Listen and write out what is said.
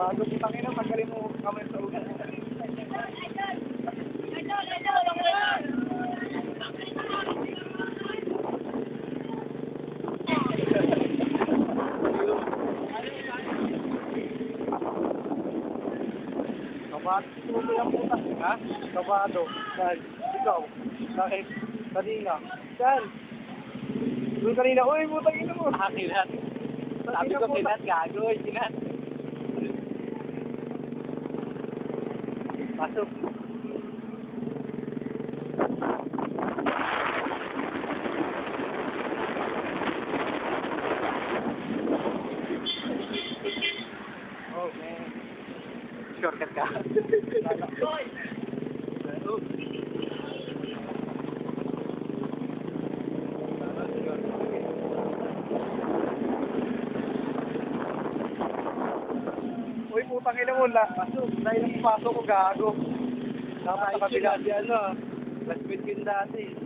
Bago putang ina, magaling mo kamay sa ulo. Kabado, tuloy ang puta. Ha? Kabado. Saan? Ikaw. Bakit? Kanina. Saan? Doon kanina. Uy, putang ina mo. Kinat. Sabi ko kinat, gago. Kinat. Pasok. Oh, man. Shortcut ka. Uy, putang ina mo. Pasok. Dahil ang pasok ko, gago. Dapat sa kabila. Ano, last week yun dati.